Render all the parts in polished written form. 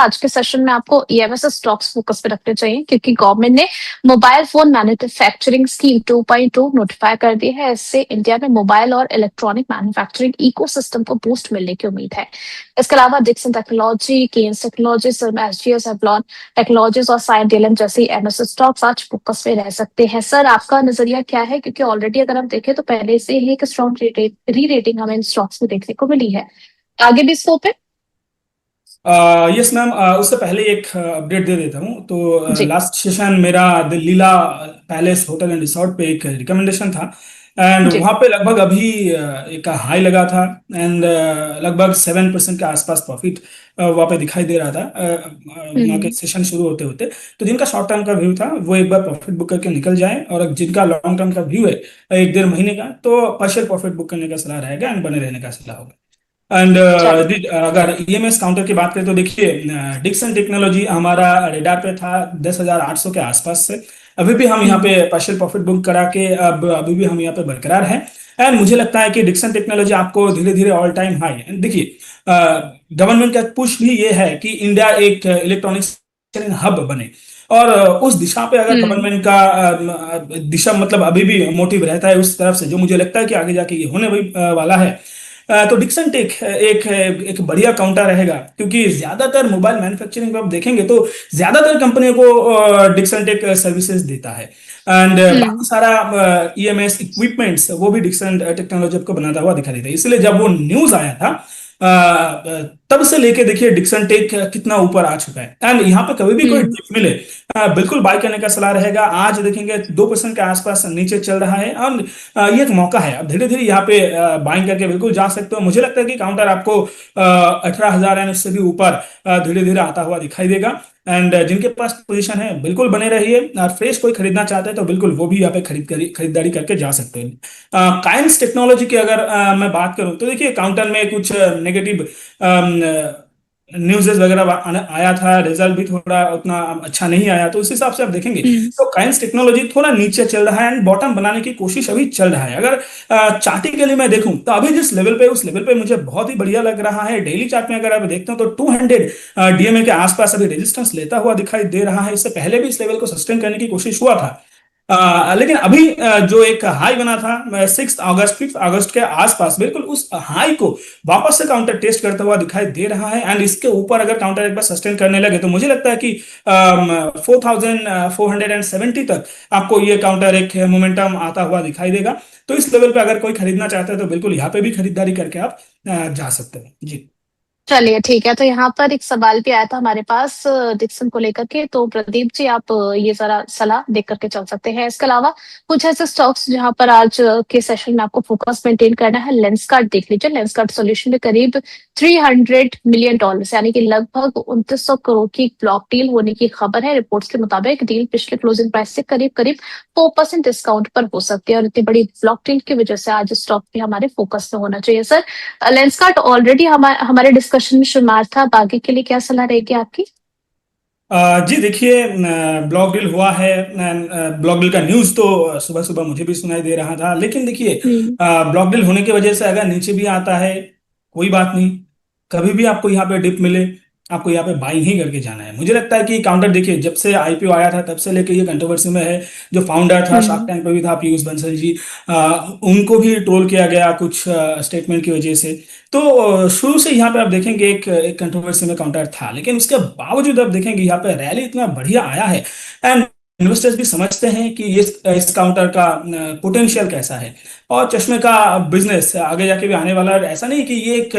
आज के सेशन में आपको ईएमएस स्टॉक्स फोकस पे रखने चाहिए क्योंकि गवर्नमेंट ने mobile phone manufacturing scheme 2.2 notify कर दी है। इससे इंडिया में मोबाइल और इलेक्ट्रॉनिक मैन्युफैक्चरिंग इकोसिस्टम को बूस्ट मिलने की उम्मीद है। इसके अलावा Dixon technology, Kaynes technologies, SGS, Avalon technologies और साइन डीएलएम जैसी एमएस स्टॉक्स आज फोकस पे रह सकते हैं। सर, आपका नजरिया क्या है? क्योंकि ऑलरेडी अगर हम देखें तो पहले से ही एक स्ट्रॉन्ग री रेटिंग हमें इन स्टॉक्स में देखने को मिली है। आगे भी स्कोप है? यस मैम, उससे पहले एक अपडेट दे देता हूँ। तो जी लास्ट सेशन मेरा the Leela palace hotel and resort पे एक रिकमेंडेशन था एंड जी। वहाँ पे लगभग अभी एक हाई लगा था एंड लगभग 7% के आसपास प्रॉफिट वहाँ पे दिखाई दे रहा था वहाँ के हम्म। सेशन शुरू होते होते। तो जिनका शॉर्ट टर्म का व्यू था वो एक बार प्रॉफिट बुक करके निकल जाए, और जिनका लॉन्ग टर्म का व्यू है 1-1.5 महीने का, तो पार्शियल प्रॉफिट बुक करने का सलाह रहेगा एंड बने रहने का सलाह होगा। एंड चलिए। अगर ईएमएस काउंटर की बात करें तो देखिए, डिक्सन टेक्नोलॉजी हमारा रेडार पे था 10,800 के आसपास से। अभी भी हम यहाँ हम्म। पे पार्शियल प्रॉफिट बुक करा के अब अभी भी हम यहाँ पे बरकरार हैं। एंड मुझे लगता है कि डिक्सन टेक्नोलॉजी आपको धीरे धीरे ऑल टाइम हाई देखिए। गवर्नमेंट का पुश भी ये है कि इंडिया एक इलेक्ट्रॉनिक्स हब बने, और उस दिशा पे अगर हम्म। गवर्नमेंट का दिशा मतलब अभी भी मोटिव रहता है उस तरफ से, जो मुझे लगता है कि आगे जाके ये होने वाला है। तो डिक्सन टेक एक बढ़िया काउंटर रहेगा, क्योंकि ज्यादातर मोबाइल मैन्युफैक्चरिंग में आप देखेंगे तो ज्यादातर कंपनियों को डिक्सन टेक सर्विसेज देता है। एंड हम्म। बाकी सारा ईएमएस इक्विपमेंट्स वो भी डिक्सन टेक्नोलॉजी को बनाता हुआ दिखाई देता है। इसलिए जब वो न्यूज आया था तब से लेके देखिए डिक्सन टेक कितना ऊपर आ चुका है। एंड यहाँ पे कभी भी कोई हम्म। डिप मिले बिल्कुल बाय करने का सलाह रहेगा। आज देखेंगे 2% के आसपास नीचे चल रहा है, और ये एक मौका है, अब धीरे धीरे यहाँ पे बाइंग करके बिल्कुल जा सकते हो। मुझे लगता है कि काउंटर आपको 18,000 एंड उससे भी ऊपर धीरे धीरे आता हुआ दिखाई देगा। एंड जिनके पास पोजीशन है बिल्कुल बने रहिए, और फ्रेश कोई खरीदना चाहते हैं तो बिल्कुल वो भी यहाँ पे खरीदारी करके जा सकते हैं। काइंस टेक्नोलॉजी की अगर मैं बात करूं तो देखिए, काउंटर में कुछ नेगेटिव न्यूज़ वगैरह आया था, रिजल्ट भी थोड़ा उतना अच्छा नहीं आया, तो उस हिसाब से आप देखेंगे हम्म। तो काइंस टेक्नोलॉजी थोड़ा नीचे चल रहा है एंड बॉटम बनाने की कोशिश अभी चल रहा है। अगर चार्टिकली मैं देखूं तो अभी जिस लेवल पे उस लेवल पे मुझे बहुत ही बढ़िया लग रहा है। डेली चार्ट में अगर आप देखते हो तो 200 डीएमए के आसपास अभी रेजिस्टेंस लेता हुआ दिखाई दे रहा है। इससे पहले भी इस लेवल को सस्टेन करने की कोशिश हुआ था, लेकिन अभी जो एक हाई बना था 6 अगस्त 5 अगस्त के आसपास, बिल्कुल उस हाई को वापस से काउंटर टेस्ट करता हुआ दिखाई दे रहा है। एंड इसके ऊपर अगर काउंटर एक बार सस्टेन करने लगे तो मुझे लगता है कि 4,470 तक आपको ये काउंटर एक मोमेंटम आता हुआ दिखाई देगा। तो इस लेवल पे अगर कोई खरीदना चाहता है तो बिल्कुल यहाँ पे भी खरीदारी करके आप जा सकते हैं जी। चलिए ठीक है। तो यहाँ पर एक सवाल भी आया था हमारे पास डिक्सन को लेकर के, तो प्रदीप जी आप ये जरा सलाह देख करके चल सकते हैं। इसके अलावा कुछ ऐसे स्टॉक्स जहां पर आज के सेशन में आपको फोकस मेंटेन करना है। लेंसकार्ट देख लीजिए। लेंसकार्ट सॉल्यूशन में करीब $300 मिलियन यानी कि लगभग 2900 करोड़ की ब्लॉक डील होने की खबर है। रिपोर्ट्स के मुताबिक डील पिछले क्लोजिंग प्राइस से करीब करीब 4% डिस्काउंट पर हो सकती है, और इतनी बड़ी ब्लॉक डील की वजह से आज स्टॉक भी हमारे फोकस में होना चाहिए। सर, लेंसकार्ट ऑलरेडी हमारे डिस्कशन में शुमार था, बाकी के लिए क्या सलाह रहेगी आपकी? जी देखिए, ब्लॉक डील हुआ है। ब्लॉक डील का न्यूज़ तो सुबह सुबह मुझे भी सुनाई दे रहा था, लेकिन देखिए हम्म। ब्लॉक डील होने की वजह से अगर नीचे भी आता है कोई बात नहीं। कभी भी आपको यहाँ पे डिप मिले आपको यहाँ पे बाइंग ही करके जाना है। मुझे लगता है कि काउंटर देखिए, जब से आईपीओ आया था तब से लेके ये कंट्रोवर्सी में है। जो फाउंडर था, शार्क हम्म। टैंक पे भी था, पीयूष बंसल जी, उनको भी ट्रोल किया गया कुछ स्टेटमेंट की वजह से। तो शुरू से यहाँ पे आप देखेंगे एक कंट्रोवर्सी में काउंटर था, लेकिन उसके बावजूद आप देखेंगे यहाँ पे रैली इतना बढ़िया आया है। एंड इन्वेस्टर्स भी समझते हैं कि इस काउंटर का पोटेंशियल कैसा है, और चश्मे का बिजनेस आगे जाके भी आने वाला है। ऐसा नहीं कि ये एक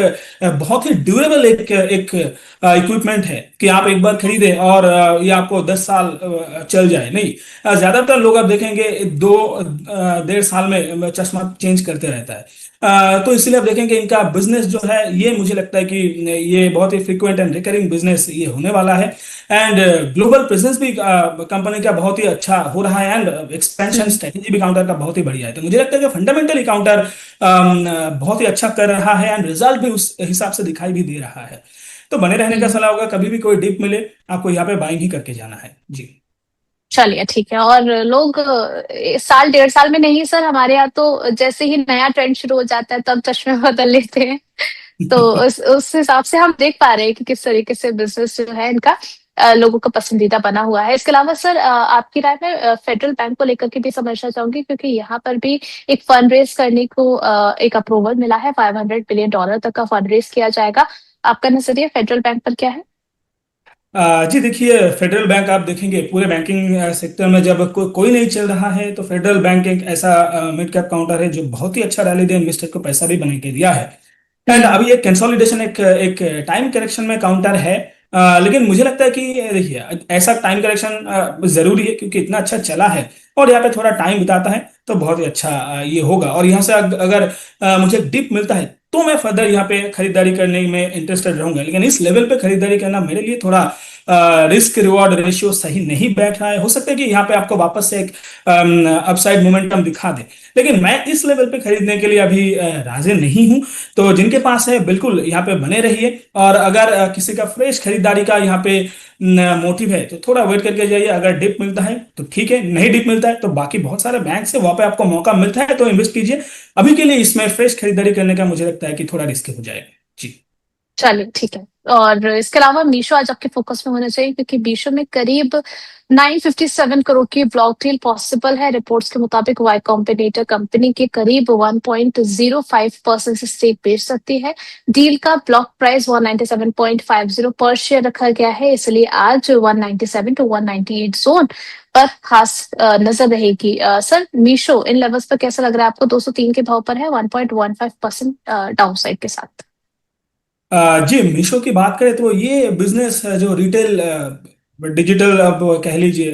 बहुत ही ड्यूरेबल एक एक इक्विपमेंट है कि आप एक बार खरीदें और ये आपको 10 साल चल जाए, नहीं। ज्यादातर लोग आप देखेंगे 2-1.5 साल में चश्मा चेंज करते रहता है। तो इसलिए आप देखेंगे इनका बिजनेस जो है ये मुझे लगता है कि ये बहुत ही फ्रिक्वेंट एंड रिकरिंग बिजनेस ये होने वाला है। एंड ग्लोबल प्रेजेंस भी कंपनी का बहुत ही अच्छा हो रहा है, एंड एक्सपेंशन हम्म। स्ट्रेटेजी भी काउंटर का बहुत ही बढ़िया है। तो मुझे लगता है कि फंडामेंटली काउंटर बहुत ही अच्छा कर रहा है, एंड रिजल्ट भी उस हिसाब से दिखाई भी दे रहा है। तो बने रहने का हम्म। सलाह होगा, कभी भी कोई डिप मिले आपको यहाँ पे बाइंग ही करके जाना है जी। चलिए ठीक है। और लोग साल 1.5 साल में नहीं सर, हमारे यहाँ तो जैसे ही नया ट्रेंड शुरू हो जाता है तब चश्मे बदल लेते हैं। तो उस हिसाब से हम देख पा रहे हैं कि किस तरीके से बिजनेस जो है इनका लोगों का पसंदीदा बना हुआ है। इसके अलावा सर आपकी राय में फेडरल बैंक को लेकर के भी समझना चाहूंगी, क्योंकि यहाँ पर भी एक फंड रेज करने को एक अप्रूवल मिला है। $500 बिलियन तक का फंड रेज किया जाएगा। आपका नजरिया फेडरल बैंक पर क्या है? जी देखिए, फेडरल बैंक आप देखेंगे पूरे बैंकिंग सेक्टर में जब कोई नहीं चल रहा है, तो फेडरल बैंक एक ऐसा मिड कैप काउंटर है जो बहुत ही अच्छा रैली दे, इन्वेस्टर को पैसा भी बना के दिया है। एंड हम्म। अभी एक कंसोलिडेशन, एक एक टाइम करेक्शन में काउंटर है। लेकिन मुझे लगता है कि देखिए, ऐसा टाइम करेक्शन जरूरी है क्योंकि इतना अच्छा चला है, और यहाँ पे थोड़ा टाइम बिताता है तो बहुत ही अच्छा ये होगा। और यहाँ से अगर मुझे डिप मिलता है तो मैं फर्दर यहाँ पे खरीदारी करने में इंटरेस्टेड रहूंगा। लेकिन इस लेवल पे खरीदारी करना मेरे लिए थोड़ा रिस्क रिवॉर्ड रेशियो सही नहीं बैठ रहा है। हो सकता है कि यहाँ पे आपको वापस से एक अपसाइड मोमेंटम दिखा दे, लेकिन मैं इस लेवल पे खरीदने के लिए अभी राजी नहीं हूँ। तो जिनके पास है बिल्कुल यहाँ पे बने रहिए, और अगर किसी का फ्रेश खरीदारी का यहाँ पे मोटिव है तो थोड़ा वेट करके जाइए। अगर डिप मिलता है तो ठीक है, नहीं डिप मिलता है तो बाकी बहुत सारे बैंक है वहां पे आपको मौका मिलता है तो इन्वेस्ट कीजिए। अभी के लिए इसमें फ्रेश खरीदारी करने का मुझे लगता है कि थोड़ा रिस्क हो जाएगा जी। चलिए ठीक है। और इसके अलावा मीशो आज आपके फोकस में होना चाहिए, क्योंकि मीशो में करीब 957 करोड़ की ब्लॉक डील पॉसिबल है। रिपोर्ट्स के मुताबिक वाई कॉम्बिनेटर कंपनी के करीब 1.05% से स्टेक बेच सकती है। डील का ब्लॉक प्राइस 197.50 पर शेयर रखा गया है, इसलिए आज 197 टू 198 जोन पर खास नजर रहेगी। सर मीशो इन लेवल्स पर कैसा लग रहा है आपको? 203 के भाव पर है, 1.15% डाउन साइड के साथ। जी, मीशो की बात करें तो ये बिजनेस जो रिटेल डिजिटल, अब कह लीजिए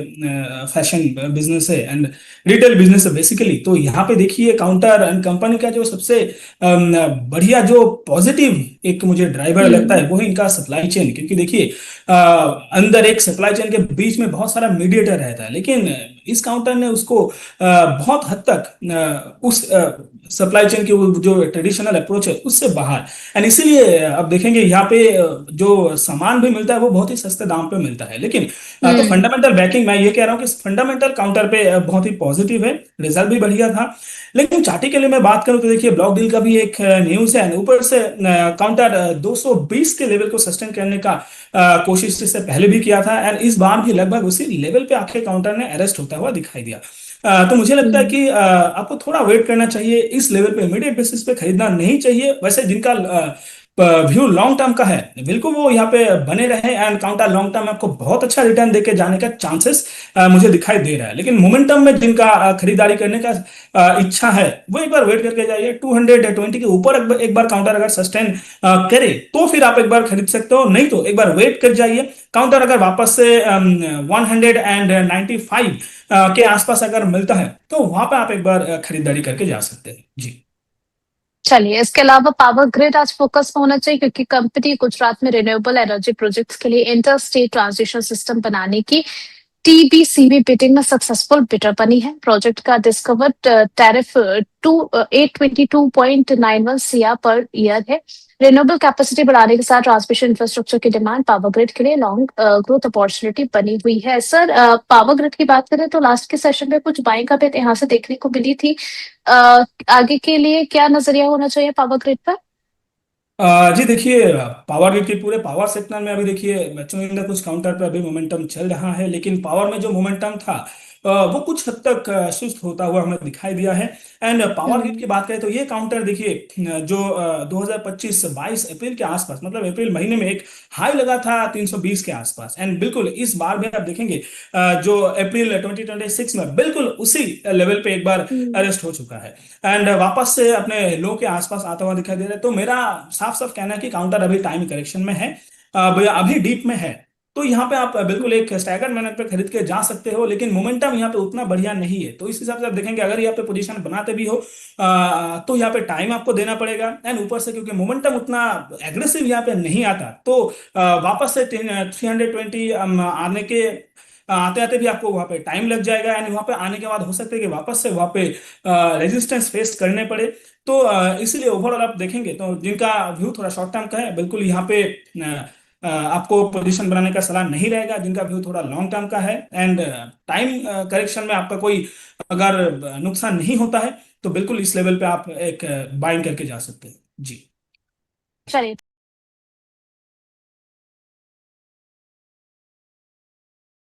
फैशन बिजनेस है एंड रिटेल बिजनेस है बेसिकली। तो यहाँ पे देखिए काउंटर एंड कंपनी का जो सबसे बढ़िया जो पॉजिटिव एक मुझे ड्राइवर लगता हम्म। है वो है इनका सप्लाई चेन। क्योंकि देखिए अंदर एक सप्लाई चेन के बीच में बहुत सारा मीडिएटर रहता है, लेकिन इस काउंटर ने उसको बहुत हद तक उस सप्लाई चेन की वो जो ट्रेडिशनल अप्रोच है उससे बाहर। एंड इसीलिए अब देखेंगे यहाँ पे जो सामान भी मिलता है वो बहुत ही सस्ते दाम पे मिलता है। लेकिन तो हम्म। फंडामेंटल बैकिंग मैं ये कह रहा हूँ कि फंडामेंटल काउंटर पे बहुत ही पॉजिटिव है, रिजल्ट भी बढ़िया था। लेकिन चार्टी के लिए मैं बात करूँ तो देखिए ब्लॉक डील का भी एक न्यूज है, ऊपर से काउंटर 220 के लेवल को सस्टेन करने का कोशिश इससे पहले भी किया था, एंड इस बार भी लगभग उसी लेवल पे आखिर काउंटर ने अरेस्ट होता हुआ दिखाई दिया। तो मुझे लगता है हम्म। कि आपको थोड़ा वेट करना चाहिए, इस लेवल पे इमीडिएट बेसिस पे खरीदना नहीं चाहिए। वैसे जिनका व्यू लॉन्ग टर्म का है बिल्कुल वो यहाँ पे बने रहे, एंड काउंटर लॉन्ग टर्म में आपको बहुत अच्छा रिटर्न देके जाने का चांसेस मुझे दिखाई दे रहा है। लेकिन मोमेंटम में जिनका खरीदारी करने का इच्छा है वो एक बार वेट करके जाइए। 220 के ऊपर एक बार काउंटर अगर सस्टेन करे तो फिर आप एक बार खरीद सकते हो, नहीं तो एक बार वेट कर जाइए। काउंटर अगर वापस से 195 के आसपास अगर मिलता है तो वहां पे आप एक बार खरीदारी करके जा सकते हैं जी। चलिए, इसके अलावा पावर ग्रिड आज फोकस में होना चाहिए, क्योंकि कंपनी गुजरात में रिन्यूएबल एनर्जी प्रोजेक्ट्स के लिए इंटर स्टेट ट्रांसमिशन सिस्टम बनाने की टीबीसीबी बिडिंग में सक्सेसफुल बिडर बनी है। प्रोजेक्ट का discovered tariff 822.91 CR per year है। रिन्यूएबल कैपेसिटी बढ़ाने के साथ ट्रांसमिशन इंफ्रास्ट्रक्चर की डिमांड पावर ग्रिड के लिए लॉन्ग ग्रोथ अपॉर्चुनिटी बनी हुई है। सर पावर ग्रिड की बात करें तो लास्ट के सेशन में कुछ बाइंग का भी यहाँ से देखने को मिली थी। आगे के लिए क्या नजरिया होना चाहिए पावर ग्रिड पर? जी देखिए, पावर ग्रिड के पूरे पावर सेक्टर में अभी देखिए बच्चों के अंदर कुछ काउंटर पे अभी मोमेंटम चल रहा है, लेकिन पावर में जो मोमेंटम था वो कुछ हद तक सुस्त होता हुआ हमें दिखाई दिया है। एंड पावर ग्रिड हम्म। की बात करें तो ये काउंटर देखिए जो 2025 22 अप्रैल के आसपास, मतलब अप्रैल महीने में एक हाई लगा था 320 के आसपास। एंड बिल्कुल इस बार भी आप देखेंगे जो अप्रैल 2026 में बिल्कुल उसी लेवल पे एक बार हम्म। अरेस्ट हो चुका है, एंड वापस से अपने लो के आसपास आता हुआ दिखाई दे रहा है। तो मेरा साफ साफ कहना है कि काउंटर अभी टाइम करेक्शन में है, भैया अभी डीप में है। तो यहाँ पे आप बिल्कुल एक स्टैगर्ड मैनर पे खरीद के जा सकते हो, लेकिन मोमेंटम यहाँ पे उतना बढ़िया नहीं है। तो इस हिसाब से आप देखेंगे अगर यहाँ पे पोजीशन बनाते भी हो तो यहाँ पे टाइम आपको देना पड़ेगा। एंड ऊपर से क्योंकि मोमेंटम उतना एग्रेसिव यहाँ पे नहीं आता, तो वापस से 320 आने के आते आते भी आपको वहां पे टाइम लग जाएगा। एंड वहां पे आने के बाद हो सकता है कि वापस से वहां पे रेजिस्टेंस फेस करने पड़े। तो इसीलिए ओवरऑल आप देखेंगे तो जिनका व्यू थोड़ा शॉर्ट टर्म का है बिल्कुल यहाँ पे आपको पोजीशन बनाने का सलाह नहीं रहेगा। जिनका व्यू थोड़ा लॉन्ग टर्म का है एंड टाइम करेक्शन में आपका कोई अगर नुकसान नहीं होता है तो बिल्कुल इस लेवल पे आप एक बाइंग करके जा सकते हैं जी। चलिए।